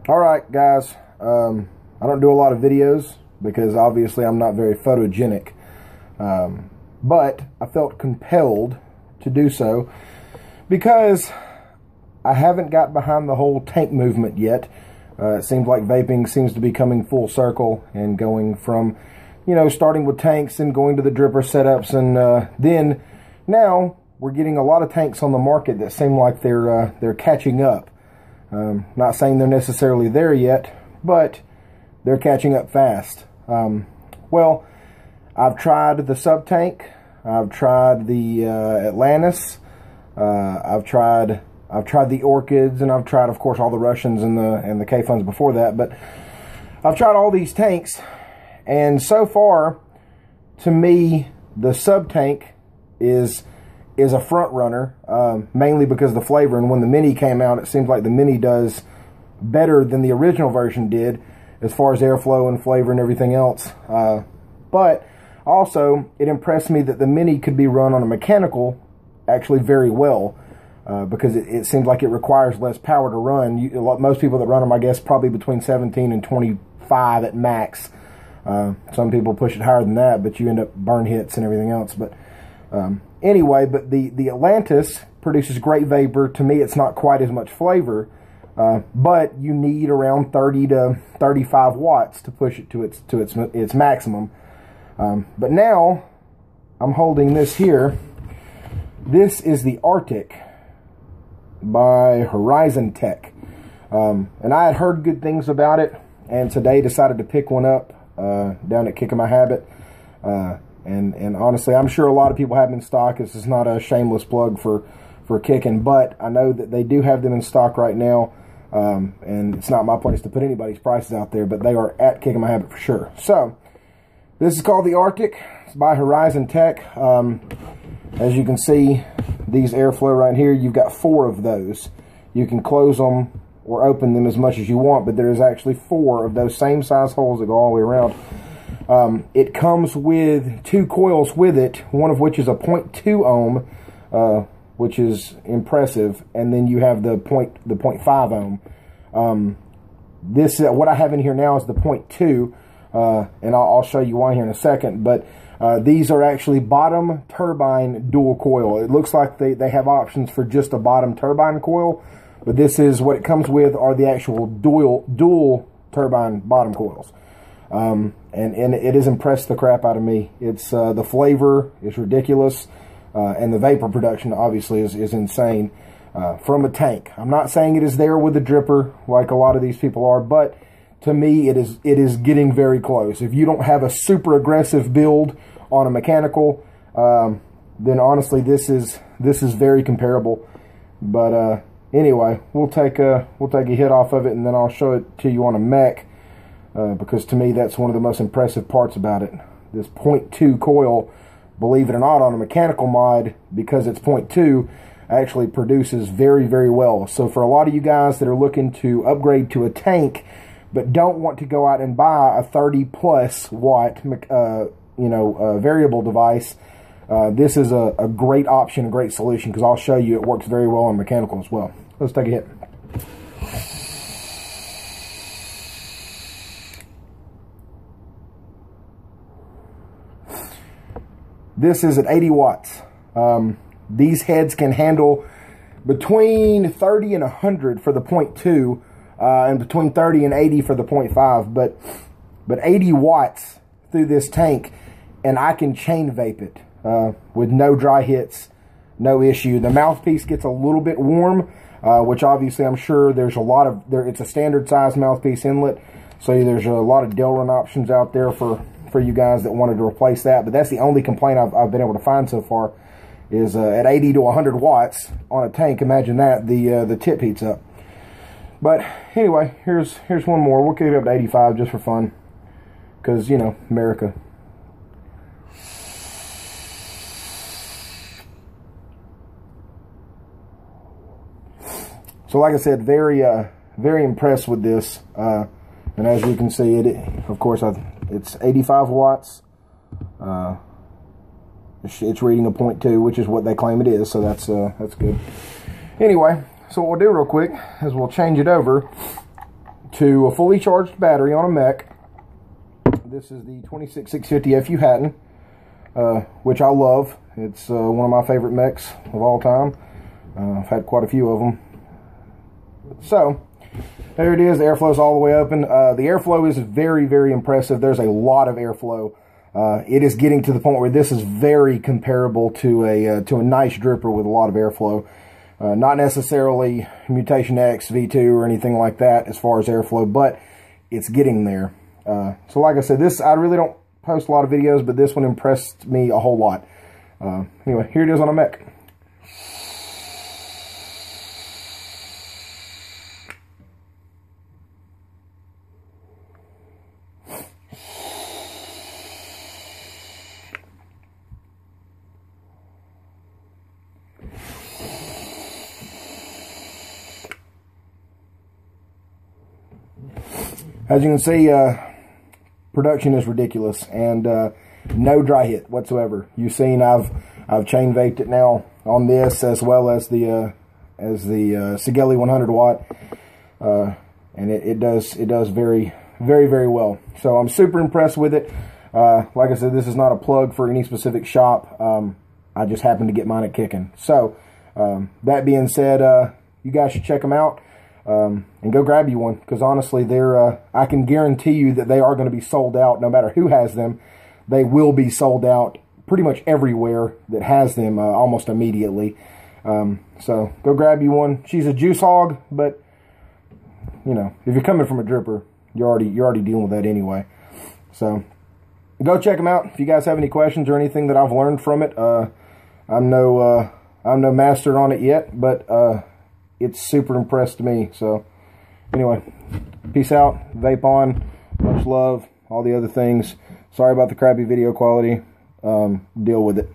Alright guys, I don't do a lot of videos because obviously I'm not very photogenic, but I felt compelled to do so because I haven't got behind the whole tank movement yet. It seems like vaping seems to be coming full circle and going from, you know, starting with tanks and going to the dripper setups, and then now we're getting a lot of tanks on the market that seem like they're catching up. Not saying they're necessarily there yet, but they're catching up fast. Well, I've tried the sub-tank, I've tried the Atlantis, I've tried the Orchids, and I've tried, of course, all the Russians and the K-Funs before that. But I've tried all these tanks, and so far, to me, the sub-tank is a front runner, mainly because of the flavor. And when the Mini came out, it seems like the Mini does better than the original version did as far as airflow and flavor and everything else. But also, it impressed me that the Mini could be run on a mechanical actually very well, because it seems like it requires less power to run. Most people that run them, I guess, probably between 17 and 25 at max. Some people push it higher than that, but you end up burn hits and everything else. But anyway, but the Atlantis produces great vapor. To me, it's not quite as much flavor, but you need around 30 to 35 watts to push it to its maximum. But now I'm holding this here. This is the Arctic by Horizon Tech, and I had heard good things about it, and today decided to pick one up down at Kicking My Habit. And honestly, I'm sure a lot of people have them in stock. This is not a shameless plug for Kicking, but I know that they do have them in stock right now. And it's not my place to put anybody's prices out there, but they are at Kicking My Habit for sure. So, this is called the Arctic. It's by Horizon Tech. As you can see, these airflow right here, you've got 4 of those. You can close them or open them as much as you want, but there is actually 4 of those same size holes that go all the way around. It comes with 2 coils with it, one of which is a 0.2 ohm, which is impressive, and then you have the 0.5 ohm. This what I have in here now is the 0.2, and I'll show you why here in a second. But these are actually bottom turbine dual coil. It looks like they have options for just a bottom turbine coil, but this is what it comes with, are the actual dual turbine bottom coils. And it has impressed the crap out of me. It's the flavor is ridiculous, and the vapor production obviously is insane from a tank. I'm not saying it is there with the dripper like a lot of these people are, but to me it is getting very close. If you don't have a super aggressive build on a mechanical, then honestly this is very comparable. But anyway, we'll take a hit off of it, and then I'll show it to you on a mech. Because to me, that's one of the most impressive parts about it. This 0.2 coil, believe it or not, on a mechanical mod, because it's 0.2, actually produces very, very well. So for a lot of you guys that are looking to upgrade to a tank, but don't want to go out and buy a 30+ watt, variable device, this is a great option, a great solution, because I'll show you it works very well on mechanical as well. Let's take a hit. This is at 80 watts. These heads can handle between 30 and 100 for the 0.2, and between 30 and 80 for the 0.5. But 80 watts through this tank, and I can chain vape it with no dry hits, no issue. The mouthpiece gets a little bit warm, which obviously I'm sure there's a lot of it's a standard size mouthpiece inlet, so there's a lot of Delrin options out there for you guys that wanted to replace that. But that's the only complaint I've been able to find so far, is at 80 to 100 watts on a tank. Imagine that, the tip heats up. But anyway, here's one more. We'll kick it up to 85 just for fun, because, you know, America. So like I said, very impressed with this. And as you can see, of course, it's 85 watts. It's reading a 0.2, which is what they claim it is, so that's good. Anyway, so what we'll do real quick is we'll change it over to a fully charged battery on a mech. This is the 26650 FU Hatton, which I love. It's one of my favorite mechs of all time. I've had quite a few of them. So, there it is. The airflow's all the way open. The airflow is very, very impressive. There's a lot of airflow. It is getting to the point where this is very comparable to a nice dripper with a lot of airflow. Not necessarily Mutation X V2 or anything like that as far as airflow, but it's getting there. So like I said, I really don't post a lot of videos, but this one impressed me a whole lot. Anyway, here it is on a mech. As you can see, production is ridiculous, and no dry hit whatsoever. You've seen I've chain vaped it now on this, as well as the Sigelei 100 watt, and it does very, very, very well. So I'm super impressed with it. Like I said, this is not a plug for any specific shop. I just happened to get mine at Kickin'. So that being said, you guys should check them out. And go grab you one, because honestly, I can guarantee you that they are going to be sold out no matter who has them. They will be sold out pretty much everywhere that has them almost immediately. So go grab you one. She's a juice hog, but you know, if you're coming from a dripper, you're already dealing with that anyway. So go check them out. If you guys have any questions or anything that I've learned from it, I'm no master on it yet, but it's super impressed me. So anyway, peace out, vape on, much love, all the other things. Sorry about the crappy video quality. Deal with it.